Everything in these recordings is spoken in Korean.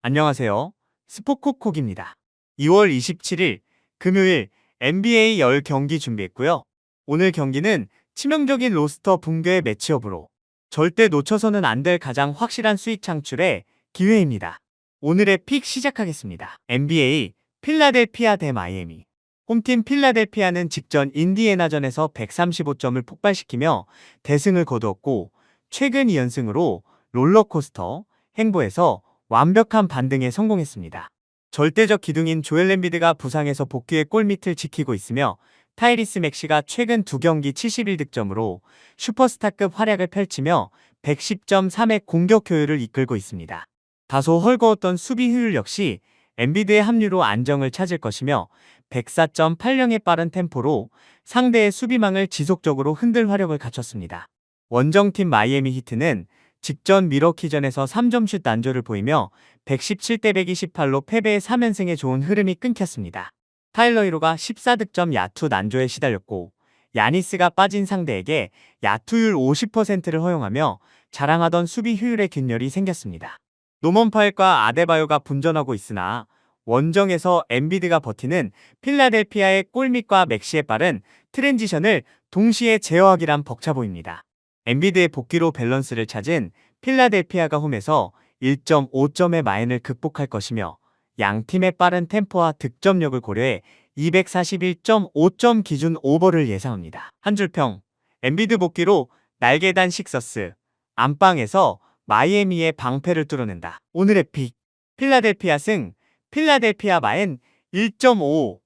안녕하세요. 스포콕콕입니다. 2월 27일 금요일 NBA 10경기 준비했고요. 오늘 경기는 치명적인 로스터 붕괴의 매치업으로 절대 놓쳐서는 안 될 가장 확실한 수익 창출의 기회입니다. 오늘의 픽 시작하겠습니다. NBA 필라델피아 대 마이애미. 홈팀 필라델피아는 직전 인디애나전에서 135점을 폭발시키며 대승을 거두었고 최근 2연승으로 롤러코스터 행보에서 완벽한 반등에 성공했습니다. 절대적 기둥인 조엘 엠비드가 부상에서 복귀의 골밑을 지키고 있으며 타이리스 맥시가 최근 2경기 71득점으로 슈퍼스타급 활약을 펼치며 110.3의 공격 효율을 이끌고 있습니다. 다소 헐거웠던 수비 효율 역시 엠비드의 합류로 안정을 찾을 것이며 104.80의 빠른 템포로 상대의 수비망을 지속적으로 흔들 화력을 갖췄습니다. 원정팀 마이애미 히트는 직전 미러키전에서 3점슛 난조를 보이며 117대 128로 패배의 3연승에 좋은 흐름이 끊겼습니다. 타일러 히로가 14득점 야투 난조에 시달렸고 야니스가 빠진 상대에게 야투율 50%를 허용하며 자랑하던 수비 효율의 균열이 생겼습니다. 노먼 파일과 아데바요가 분전하고 있으나 원정에서 엠비드가 버티는 필라델피아의 골밑과 맥시의 빠른 트랜지션을 동시에 제어하기란 벅차 보입니다. 엠비드의 복귀로 밸런스를 찾은 필라델피아가 홈에서 1.5점의 마인을 극복할 것이며 양 팀의 빠른 템포와 득점력을 고려해 241.5점 기준 오버를 예상합니다. 한 줄평, 엠비드 복귀로 날개단 식서스, 안방에서 마이애미의 방패를 뚫어낸다. 오늘의 픽, 필라델피아 승, 필라델피아 마인 1.5,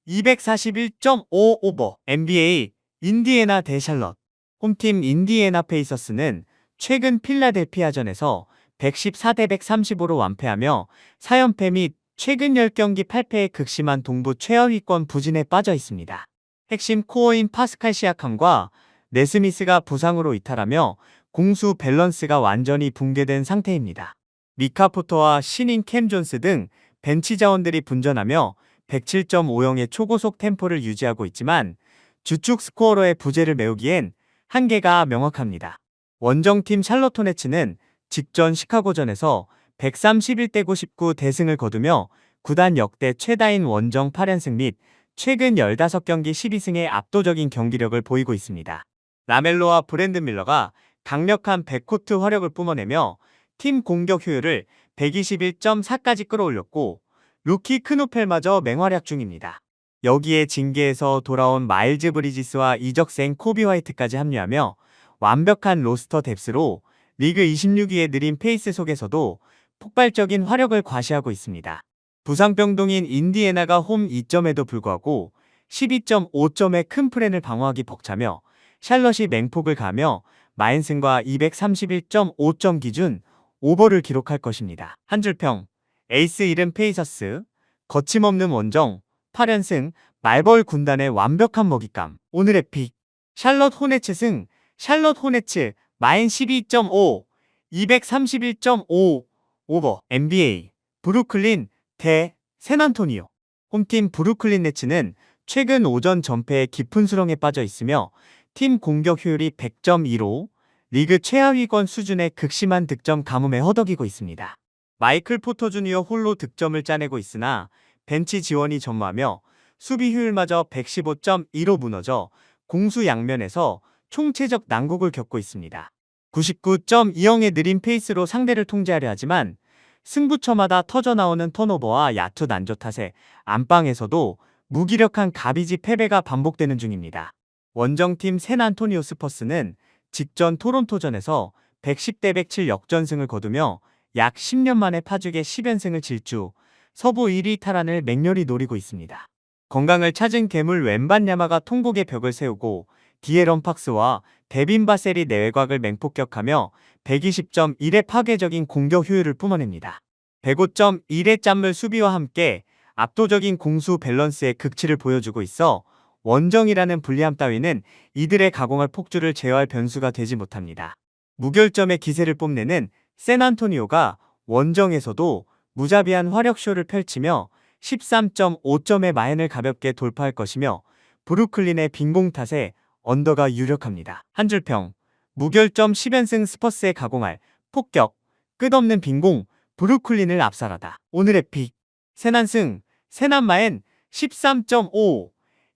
241.5 오버. NBA 인디애나 대 샬럿. 홈팀 인디애나 페이서스는 최근 필라델피아전에서 114대 135로 완패하며 4연패 및 최근 10경기 8패의 극심한 동부 최하위권 부진에 빠져 있습니다. 핵심 코어인 파스칼 시아캄과 네스미스가 부상으로 이탈하며 공수 밸런스가 완전히 붕괴된 상태입니다. 미카 포터와 신인 캠 존스 등 벤치 자원들이 분전하며 107.50의 초고속 템포를 유지하고 있지만 주축 스코어러의 부재를 메우기엔 한계가 명확합니다. 원정팀 샬럿 호네츠는 직전 시카고전에서 131대 99 대승을 거두며 구단 역대 최다인 원정 8연승 및 최근 15경기 12승의 압도적인 경기력을 보이고 있습니다. 라멜로와 브랜든 밀러가 강력한 백코트 화력을 뿜어내며 팀 공격 효율을 121.4까지 끌어올렸고 루키 크누펠마저 맹활약 중입니다. 여기에 징계에서 돌아온 마일즈 브리지스와 이적생 코비 화이트까지 합류하며 완벽한 로스터 뎁스로 리그 26위의 느린 페이스 속에서도 폭발적인 화력을 과시하고 있습니다. 부상병동인 인디애나가 홈 2점에도 불구하고 12.5점의 큰 프렌을 방어하기 벅차며 샬럿이 맹폭을 가며 마인슨과 231.5점 기준 오버를 기록할 것입니다. 한 줄평, 에이스 이름 페이서스, 거침없는 원정, 8연승, 말벌 군단의 완벽한 먹잇감. 오늘의 픽, 샬럿 호네츠 승, 샬럿 호네츠, 마인 12.5, 231.5, 오버. NBA, 브루클린 대 샌안토니오. 홈팀 브루클린 네츠는 최근 오전 전패에 깊은 수렁에 빠져 있으며 팀 공격 효율이 100.2로 리그 최하위권 수준의 극심한 득점 가뭄에 허덕이고 있습니다. 마이클 포터 주니어 홀로 득점을 짜내고 있으나 벤치 지원이 전무하며 수비 효율마저 115.2로 무너져 공수 양면에서 총체적 난국을 겪고 있습니다. 99.20의 느린 페이스로 상대를 통제하려 하지만 승부처마다 터져나오는 턴오버와 야투 난조 탓에 안방에서도 무기력한 가비지 패배가 반복되는 중입니다. 원정팀 샌안토니오 스퍼스는 직전 토론토전에서 110대 107 역전승을 거두며 약 10년 만에 파죽의 10연승을 질주, 서부 1위 탈환을 맹렬히 노리고 있습니다. 건강을 찾은 괴물 웬반야마가 통곡의 벽을 세우고 디에런 팍스와 데빈 바셀이 내외곽을 맹폭격하며 120.1의 파괴적인 공격 효율을 뿜어냅니다. 105.1의 짠물 수비와 함께 압도적인 공수 밸런스의 극치를 보여주고 있어 원정이라는 불리함 따위는 이들의 가공할 폭주를 제어할 변수가 되지 못합니다. 무결점의 기세를 뽐내는 샌안토니오가 원정에서도 무자비한 화력쇼를 펼치며 13.5점의 마인을 가볍게 돌파할 것이며 브루클린의 빈공 탓에 언더가 유력합니다. 한 줄평, 무결점 10연승 스퍼스에 가공할 폭격, 끝없는 빈공, 브루클린을 압살하다. 오늘의 픽. 세난승, 세난마엔 13.5,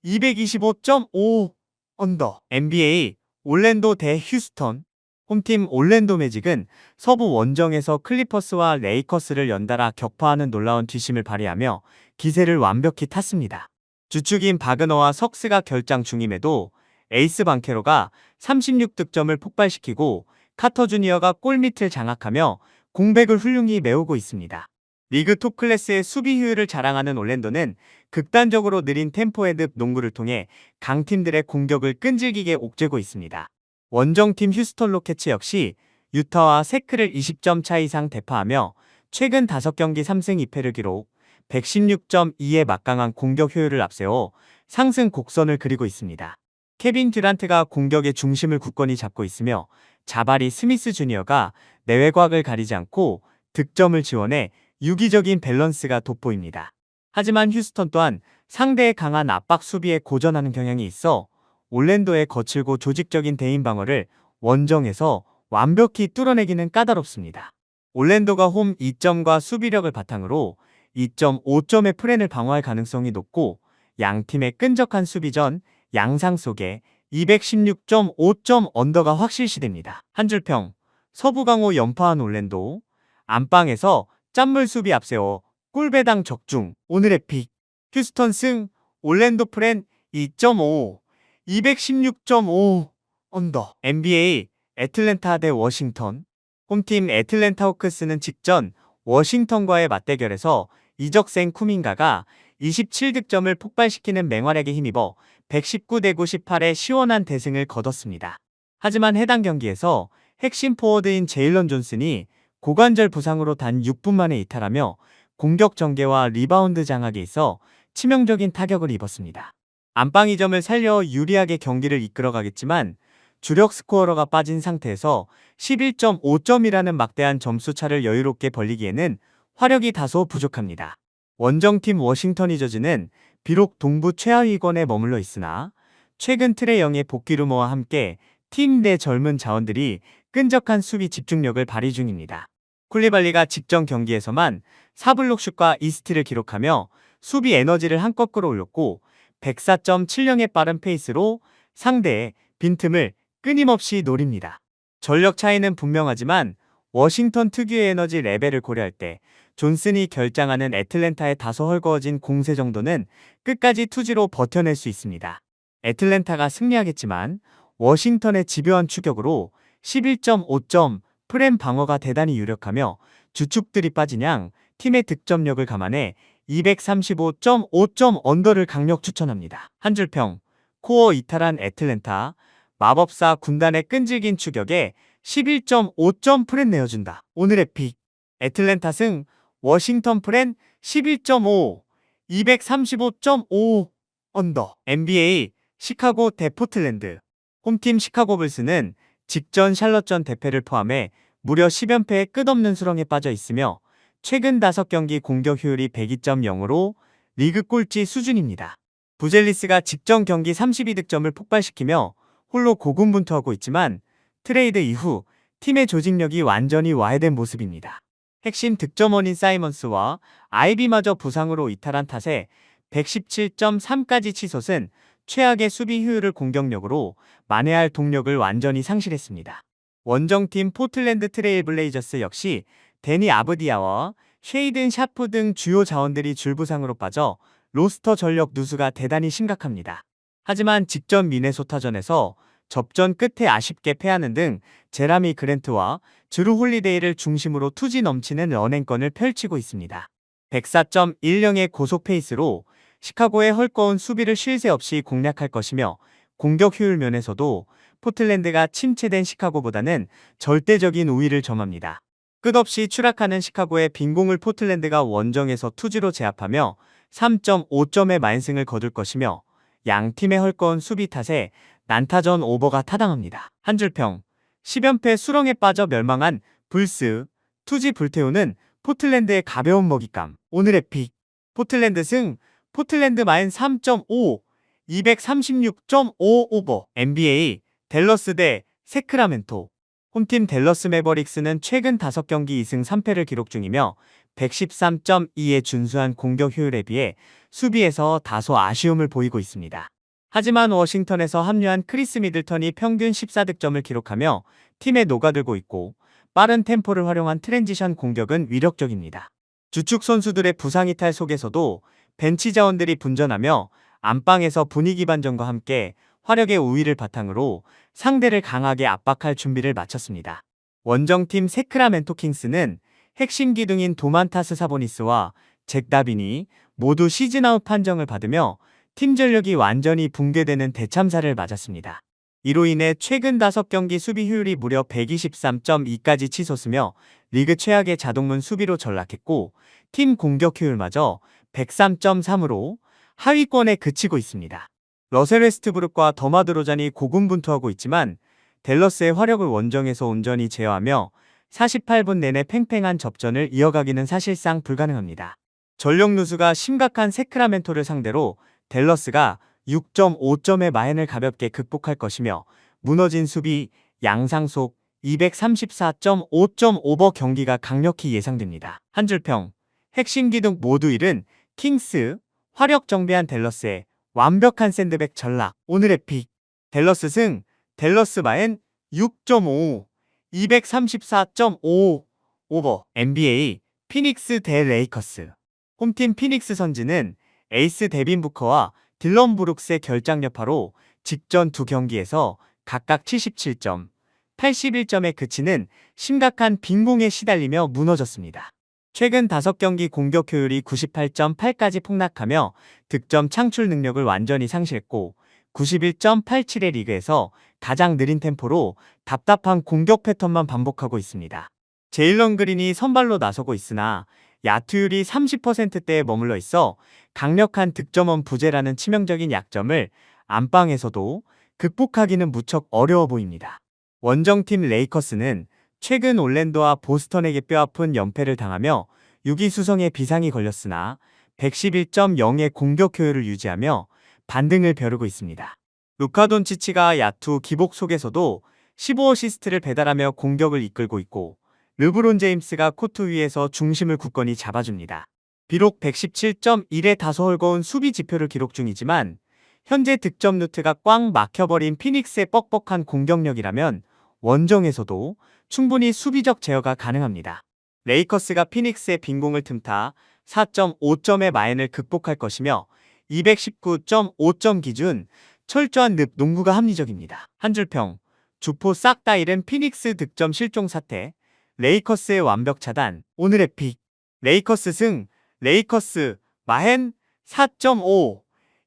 225.5 언더. NBA 올랜도 대 휴스턴. 홈팀 올랜도 매직은 서부 원정에서 클리퍼스와 레이커스를 연달아 격파하는 놀라운 뒷심을 발휘하며 기세를 완벽히 탔습니다. 주축인 바그너와 석스가 결장 중임에도 에이스 방케로가 36득점을 폭발시키고 카터 주니어가 골밑을 장악하며 공백을 훌륭히 메우고 있습니다. 리그 톱 클래스의 수비 효율을 자랑하는 올랜도는 극단적으로 느린 템포의 늪 농구를 통해 강팀들의 공격을 끈질기게 옥죄고 있습니다. 원정팀 휴스턴 로켓츠 역시 유타와 세크를 20점 차 이상 대파하며 최근 5경기 3승 2패를 기록, 116.2의 막강한 공격 효율을 앞세워 상승 곡선을 그리고 있습니다. 케빈 듀란트가 공격의 중심을 굳건히 잡고 있으며 자바리 스미스 주니어가 내외곽을 가리지 않고 득점을 지원해 유기적인 밸런스가 돋보입니다. 하지만 휴스턴 또한 상대의 강한 압박 수비에 고전하는 경향이 있어 올랜도의 거칠고 조직적인 대인 방어를 원정에서 완벽히 뚫어내기는 까다롭습니다. 올랜도가 홈 2점과 수비력을 바탕으로 2.5점의 프랜을 방어할 가능성이 높고 양팀의 끈적한 수비전 양상 속에 216.5점 언더가 확실시됩니다. 한 줄평. 서부 강호 연파한 올랜도. 안방에서 짠물 수비 앞세워 꿀배당 적중. 오늘의 픽. 휴스턴 승. 올랜도 프랜 2.5, 216.5 언더. NBA 애틀랜타 대 워싱턴. 홈팀 애틀랜타 호크스는 직전 워싱턴과의 맞대결에서 이적생 쿠민가가 27득점을 폭발시키는 맹활약에 힘입어 119대 98의 시원한 대승을 거뒀습니다. 하지만 해당 경기에서 핵심 포워드인 제일런 존슨이 고관절 부상으로 단 6분 만에 이탈하며 공격 전개와 리바운드 장악에 있어 치명적인 타격을 입었습니다. 안방 2점을 살려 유리하게 경기를 이끌어가겠지만 주력 스코어러가 빠진 상태에서 11.5점이라는 막대한 점수차를 여유롭게 벌리기에는 화력이 다소 부족합니다. 원정팀 워싱턴 위저즈는 비록 동부 최하위권에 머물러 있으나 최근 트레 영의 복귀 루머와 함께 팀 내 젊은 자원들이 끈적한 수비 집중력을 발휘 중입니다. 쿨리발리가 직전 경기에서만 4블록슛과 이스트를 기록하며 수비 에너지를 한껏 끌어올렸고 104.70의 빠른 페이스로 상대의 빈틈을 끊임없이 노립니다. 전력 차이는 분명하지만 워싱턴 특유의 에너지 레벨을 고려할 때 존슨이 결장하는 애틀랜타의 다소 헐거워진 공세 정도는 끝까지 투지로 버텨낼 수 있습니다. 애틀랜타가 승리하겠지만 워싱턴의 집요한 추격으로 11.5점 프렘 방어가 대단히 유력하며 주축들이 빠진 양 팀의 득점력을 감안해 235.5점 언더를 강력 추천합니다. 한 줄평. 코어 이탈한 애틀랜타. 마법사 군단의 끈질긴 추격에 11.5점 프랜 내어준다. 오늘의 픽. 애틀랜타 승. 워싱턴 프랜 11.5, 235.5 언더. NBA 시카고 대 포틀랜드. 홈팀 시카고 불스는 직전 샬럿전 대패를 포함해 무려 10연패의 끝없는 수렁에 빠져 있으며 최근 5경기 공격 효율이 102.0으로 리그 꼴찌 수준입니다. 부젤리스가 직전 경기 32득점을 폭발시키며 홀로 고군분투하고 있지만 트레이드 이후 팀의 조직력이 완전히 와해된 모습입니다. 핵심 득점원인 사이먼스와 아이비마저 부상으로 이탈한 탓에 117.3까지 치솟은 최악의 수비 효율을 공격력으로 만회할 동력을 완전히 상실했습니다. 원정팀 포틀랜드 트레일 블레이저스 역시 데니 아브디아와 쉐이든 샤프 등 주요 자원들이 줄부상으로 빠져 로스터 전력 누수가 대단히 심각합니다. 하지만 직전 미네소타전에서 접전 끝에 아쉽게 패하는 등 제라미 그랜트와 드루 홀리데이를 중심으로 투지 넘치는 런앤건을 펼치고 있습니다. 104.10의 고속 페이스로 시카고의 헐거운 수비를 쉴 새 없이 공략할 것이며 공격 효율 면에서도 포틀랜드가 침체된 시카고보다는 절대적인 우위를 점합니다. 끝없이 추락하는 시카고의 빈공을 포틀랜드가 원정에서 투지로 제압하며 3.5점의 만승을 거둘 것이며 양 팀의 헐거운 수비 탓에 난타전 오버가 타당합니다. 한 줄평. 10연패 수렁에 빠져 멸망한 불스. 투지 불태우는 포틀랜드의 가벼운 먹잇감. 오늘의 픽. 포틀랜드 승. 포틀랜드 마인 3.5, 236.5 오버. NBA 댈러스 대 세크라멘토. 홈팀 댈러스 매버릭스는 최근 5경기 2승 3패를 기록 중이며 113.2의 준수한 공격 효율에 비해 수비에서 다소 아쉬움을 보이고 있습니다. 하지만 워싱턴에서 합류한 크리스 미들턴이 평균 14득점을 기록하며 팀에 녹아들고 있고 빠른 템포를 활용한 트랜지션 공격은 위력적입니다. 주축 선수들의 부상 이탈 속에서도 벤치 자원들이 분전하며 안방에서 분위기 반전과 함께 화력의 우위를 바탕으로 상대를 강하게 압박할 준비를 마쳤습니다. 원정팀 세크라멘토 킹스는 핵심 기둥인 도만타스 사보니스와 잭 다빈이 모두 시즌아웃 판정을 받으며 팀 전력이 완전히 붕괴되는 대참사를 맞았습니다. 이로 인해 최근 5경기 수비 효율이 무려 123.2까지 치솟으며 리그 최악의 자동문 수비로 전락했고 팀 공격 효율마저 103.3으로 하위권에 그치고 있습니다. 러셀 웨스트브룩과 더마 드로잔이 고군분투하고 있지만 댈러스의 화력을 원정에서 온전히 제어하며 48분 내내 팽팽한 접전을 이어가기는 사실상 불가능합니다. 전력 누수가 심각한 세크라멘토를 상대로 댈러스가 6.5점의 마행을 가볍게 극복할 것이며 무너진 수비 양상 속 234.5.5버 경기가 강력히 예상됩니다. 한 줄평 핵심 기둥 모두 잃은 킹스 화력 정비한 댈러스의 완벽한 샌드백 전락 오늘의 픽 댈러스 승 댈러스 마행 6.5 234.5 오버 NBA 피닉스 대 레이커스 홈팀 피닉스 선즈는 에이스 데빈 부커와 딜런 브룩스의 결장 여파로 직전 2경기에서 각각 77점, 81점에 그치는 심각한 빈공에 시달리며 무너졌습니다. 최근 5경기 공격 효율이 98.8까지 폭락하며 득점 창출 능력을 완전히 상실했고 91.87의 리그에서 가장 느린 템포로 답답한 공격 패턴만 반복하고 있습니다. 제일런 그린이 선발로 나서고 있으나 야투율이 30%대에 머물러 있어 강력한 득점원 부재라는 치명적인 약점을 안방에서도 극복하기는 무척 어려워 보입니다. 원정팀 레이커스는 최근 올랜도와 보스턴에게 뼈아픈 연패를 당하며 6위 수성에 비상이 걸렸으나 111.0의 공격 효율을 유지하며 반등을 벼르고 있습니다. 루카 돈치치가 야투 기복 속에서도 15어시스트를 배달하며 공격을 이끌고 있고 르브론 제임스가 코트 위에서 중심을 굳건히 잡아줍니다. 비록 117.1의 다소 헐거운 수비 지표를 기록 중이지만 현재 득점 루트가 꽉 막혀버린 피닉스의 뻑뻑한 공격력이라면 원정에서도 충분히 수비적 제어가 가능합니다. 레이커스가 피닉스의 빈공을 틈타 4.5점의 마행을 극복할 것이며 219.5점 기준 철저한 늪 농구가 합리적입니다. 한 줄평 주포 싹 다 잃은 피닉스 득점 실종 사태 레이커스의 완벽 차단 오늘의 픽 레이커스 승 레이커스 마행 4.5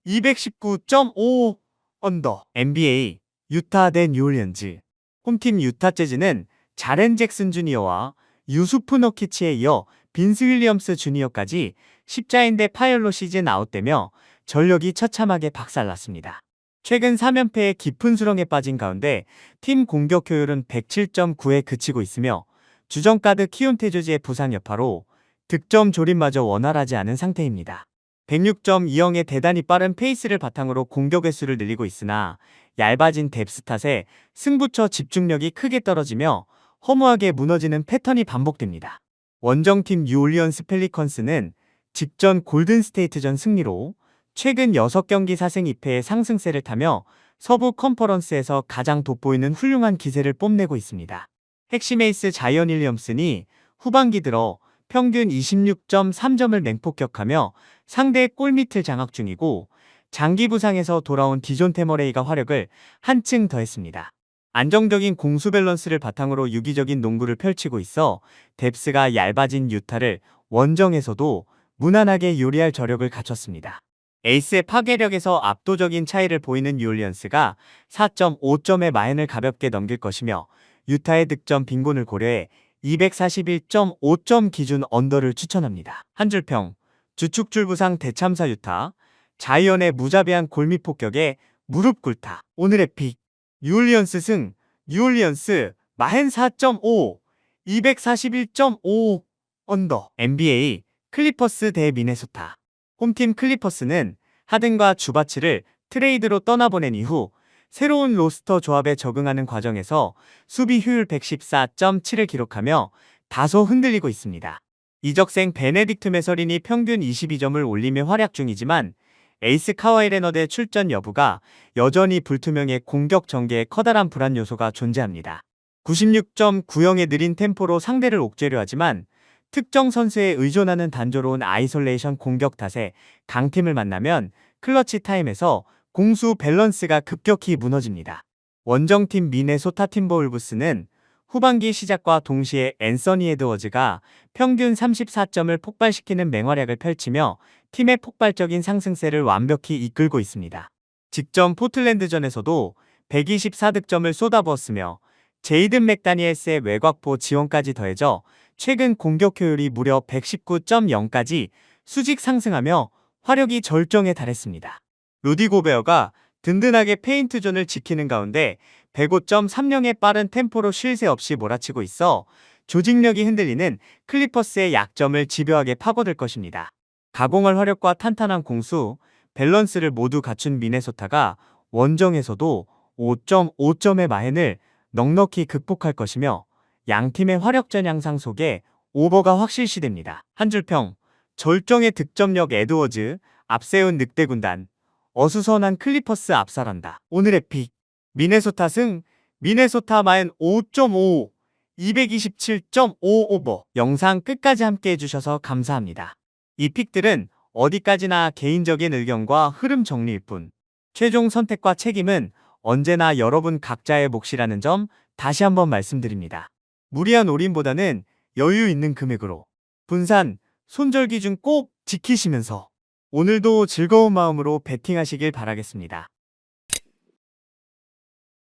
219.5 언더 NBA 유타 대 뉴올리언즈 홈팀 유타 재즈는 자렌 잭슨 주니어와 유수프 너키치에 이어 빈스 윌리엄스 주니어까지 십자인대 파열로 시즌 아웃되며 전력이 처참하게 박살났습니다. 최근 3연패에 깊은 수렁에 빠진 가운데 팀 공격 효율은 107.9에 그치고 있으며 주전 가드 키온테 조지의 부상 여파로 득점 조립마저 원활하지 않은 상태입니다. 106.20의 대단히 빠른 페이스를 바탕으로 공격 횟수를 늘리고 있으나 얇아진 뎁스 탓에 승부처 집중력이 크게 떨어지며 허무하게 무너지는 패턴이 반복됩니다. 원정팀 뉴올리언스 펠리컨스는 직전 골든스테이트전 승리로 최근 6경기 4승 2패의 상승세를 타며 서부 컨퍼런스에서 가장 돋보이는 훌륭한 기세를 뽐내고 있습니다. 핵심 에이스 자이언 윌리엄슨이 후반기 들어 평균 26.3점을 맹폭격하며 상대의 골밑을 장악 중이고 장기 부상에서 돌아온 디존테 머레이가 화력을 한층 더했습니다. 안정적인 공수 밸런스를 바탕으로 유기적인 농구를 펼치고 있어 뎁스가 얇아진 유타를 원정에서도 무난하게 요리할 저력을 갖췄습니다. 에이스의 파괴력에서 압도적인 차이를 보이는 뉴올리언스가 4.5점의 마행을 가볍게 넘길 것이며 유타의 득점 빈곤을 고려해 241.5점 기준 언더를 추천합니다. 한 줄평 주축줄 부상 대참사 유타 자이언의 무자비한 골밑 폭격에 무릎 꿇다 오늘의 픽 뉴올리언스 승 뉴올리언스 마행 4.5 241.5 언더 NBA 클리퍼스 대 미네소타 홈팀 클리퍼스는 하든과 주바츠를 트레이드로 떠나보낸 이후 새로운 로스터 조합에 적응하는 과정에서 수비 효율 114.7을 기록하며 다소 흔들리고 있습니다. 이적생 베네딕트 메서린이 평균 22점을 올리며 활약 중이지만 에이스 카와이 레너드의 출전 여부가 여전히 불투명해 공격 전개에 커다란 불안 요소가 존재합니다. 96.90의 느린 템포로 상대를 옥죄려 하지만 특정 선수에 의존하는 단조로운 아이솔레이션 공격 탓에 강팀을 만나면 클러치 타임에서 공수 밸런스가 급격히 무너집니다. 원정팀 미네소타 팀버울브스는 후반기 시작과 동시에 앤서니 에드워즈가 평균 34점을 폭발시키는 맹활약을 펼치며 팀의 폭발적인 상승세를 완벽히 이끌고 있습니다. 직전 포틀랜드전에서도 124득점을 쏟아부었으며 제이든 맥다니엘스의 외곽포 지원까지 더해져 최근 공격 효율이 무려 119.0까지 수직 상승하며 화력이 절정에 달했습니다. 루디 고베어가 든든하게 페인트존을 지키는 가운데 105.30의 빠른 템포로 쉴 새 없이 몰아치고 있어 조직력이 흔들리는 클리퍼스의 약점을 집요하게 파고들 것입니다. 가공할 화력과 탄탄한 공수, 밸런스를 모두 갖춘 미네소타가 원정에서도 5.5점의 마행을 넉넉히 극복할 것이며 양팀의 화력전 양상 속에 오버가 확실시됩니다. 한 줄평, 절정의 득점력 에드워즈, 앞세운 늑대 군단, 어수선한 클리퍼스 압살한다. 오늘의 픽, 미네소타 승, 미네소타 마인 5.5, 227.5 오버. 영상 끝까지 함께 해주셔서 감사합니다. 이 픽들은 어디까지나 개인적인 의견과 흐름 정리일 뿐, 최종 선택과 책임은 언제나 여러분 각자의 몫이라는 점 다시 한번 말씀드립니다. 무리한 올인보다는 여유 있는 금액으로 분산, 손절 기준 꼭 지키시면서 오늘도 즐거운 마음으로 베팅하시길 바라겠습니다.